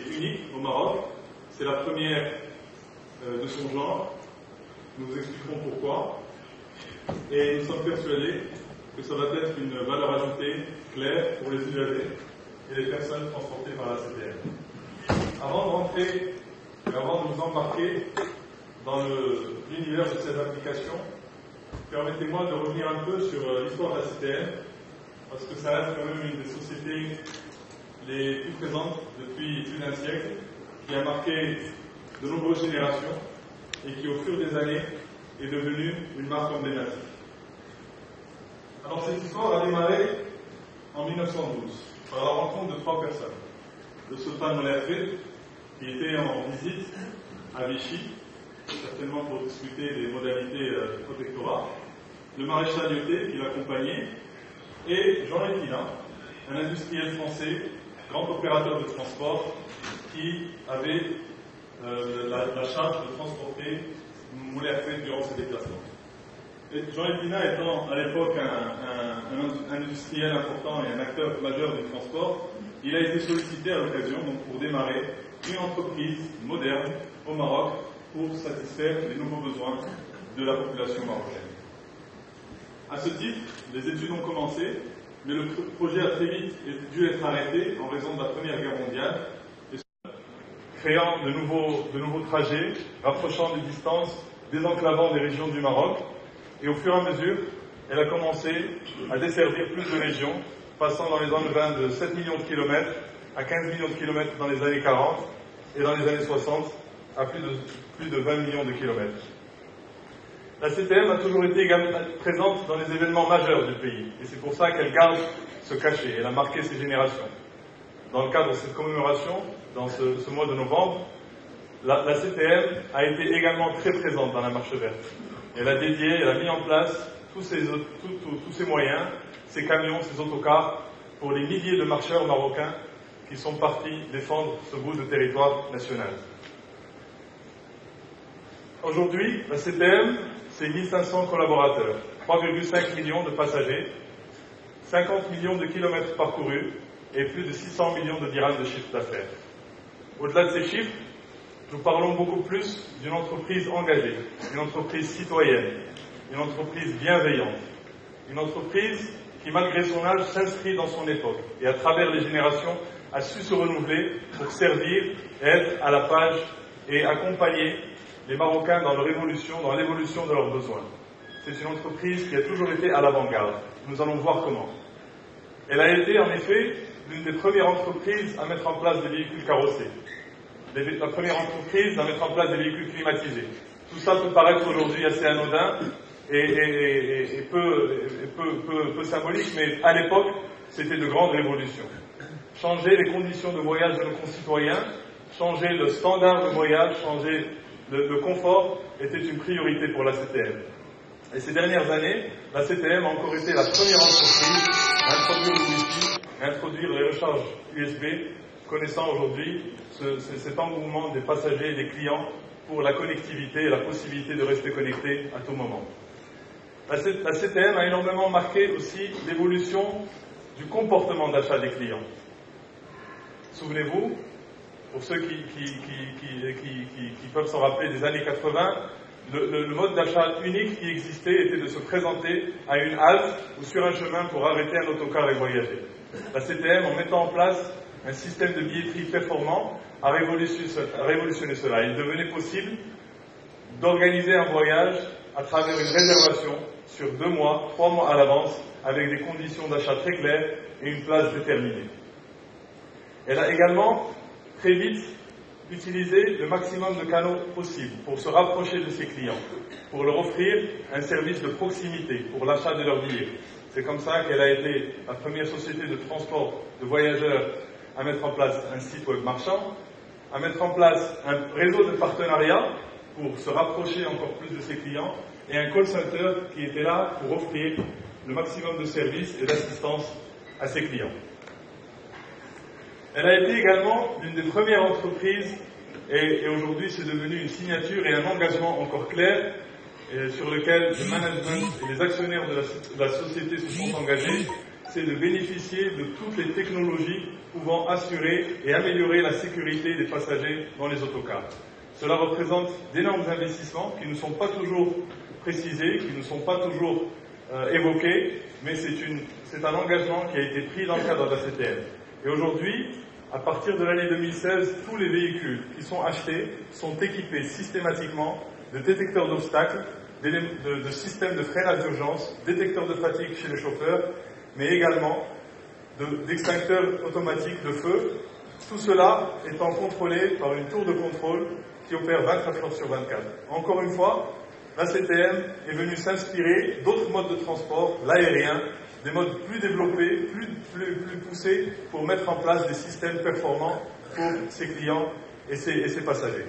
est unique au Maroc. C'est la première de son genre. Nous vous expliquerons pourquoi. Et nous sommes persuadés que ça va être une valeur ajoutée claire pour les usagers et les personnes transportées par la CTM. Avant de rentrer, avant de nous embarquer dans l'univers de ces applications, permettez-moi de revenir un peu sur l'histoire de la CTM, parce que ça reste quand même une des sociétés les plus présentes depuis plus d'un siècle, qui a marqué de nombreuses générations et qui, au fur des années, est devenue une marque emblématique. Alors, cette histoire a démarré en 1912 par la rencontre de trois personnes. Le sultan Moulay, qui était en visite à Vichy, certainement pour discuter des modalités du protectorat, le maréchal Lyoté qui l'accompagnait, et Jean Épina, un industriel français, grand opérateur de transport, qui avait la charge de transporter Moulay durant ses déplacements. Et Jean Épina étant à l'époque un industriel important et un acteur majeur du transport, il a été sollicité à l'occasion pour démarrer une entreprise moderne au Maroc pour satisfaire les nouveaux besoins de la population marocaine. À ce titre, les études ont commencé, mais le projet a très vite dû être arrêté en raison de la Première Guerre mondiale, créant de nouveaux trajets, rapprochant des distances, désenclavant des régions du Maroc, et au fur et à mesure, elle a commencé à desservir plus de régions, passant dans les environs de 7 millions de kilomètres à 15 millions de kilomètres dans les années 40 et dans les années 60 à plus de 20 millions de kilomètres. La CTM a toujours été également présente dans les événements majeurs du pays, et c'est pour ça qu'elle garde ce cachet. Elle a marqué ses générations. Dans le cadre de cette commémoration, dans ce mois de novembre, la CTM a été également très présente dans la marche verte. Elle a mis en place tous ces moyens, ces camions, ces autocars, pour les milliers de marcheurs marocains qui sont partis défendre ce bout de territoire national. Aujourd'hui, la CTM, c'est 1500 collaborateurs, 3,5 millions de passagers, 50 millions de kilomètres parcourus et plus de 600 millions de dirhams de chiffre d'affaires. Au-delà de ces chiffres, nous parlons beaucoup plus d'une entreprise engagée, une entreprise citoyenne, une entreprise bienveillante, une entreprise qui, malgré son âge, s'inscrit dans son époque et, à travers les générations, a su se renouveler pour servir, être à la page et accompagner les Marocains dans l'évolution de leurs besoins. C'est une entreprise qui a toujours été à l'avant-garde. Nous allons voir comment. Elle a été, en effet, l'une des premières entreprises à mettre en place des véhicules carrossés. La première entreprise à mettre en place des véhicules climatisés. Tout ça peut paraître aujourd'hui assez anodin et peu symbolique, mais à l'époque, c'était de grandes révolutions. Changer les conditions de voyage de nos concitoyens, changer le standard de voyage, changer le confort était une priorité pour la CTM. Et ces dernières années, la CTM a encore été la première entreprise à introduire le Wi-Fi, à introduire les recharges USB, connaissant aujourd'hui cet engouement des passagers et des clients pour la connectivité et la possibilité de rester connecté à tout moment. La CTM a énormément marqué aussi l'évolution du comportement d'achat des clients. Souvenez-vous, pour ceux qui peuvent s'en rappeler des années 80, le mode d'achat unique qui existait était de se présenter à une halte ou sur un chemin pour arrêter un autocar et voyager. La CTM, en mettant en place un système de billetterie performant, a révolutionné cela. Il devenait possible d'organiser un voyage à travers une réservation sur 2 mois, 3 mois à l'avance, avec des conditions d'achat très claires et une place déterminée. Elle a également très vite utilisé le maximum de canaux possibles pour se rapprocher de ses clients, pour leur offrir un service de proximité pour l'achat de leurs billets. C'est comme ça qu'elle a été la première société de transport de voyageurs à mettre en place un site web marchand, à mettre en place un réseau de partenariats pour se rapprocher encore plus de ses clients, et un call center qui était là pour offrir le maximum de services et d'assistance à ses clients. Elle a été également l'une des premières entreprises, et aujourd'hui c'est devenu une signature et un engagement encore clair, sur lequel le management et les actionnaires de la société se sont engagés, c'est de bénéficier de toutes les technologies pouvant assurer et améliorer la sécurité des passagers dans les autocars. Cela représente d'énormes investissements qui ne sont pas toujours précisés, qui ne sont pas toujours évoqués, mais c'est un engagement qui a été pris dans le cadre de la CTM. Et aujourd'hui, à partir de l'année 2016, tous les véhicules qui sont achetés sont équipés systématiquement de détecteurs d'obstacles, de systèmes de freinage d'urgence, détecteurs de fatigue chez les chauffeurs, mais également d'extincteurs automatiques de feu. Tout cela étant contrôlé par une tour de contrôle qui opère 24 heures sur 24. Encore une fois, la CTM est venue s'inspirer d'autres modes de transport, l'aérien, des modes plus développés, plus poussés pour mettre en place des systèmes performants pour ses clients et ses passagers.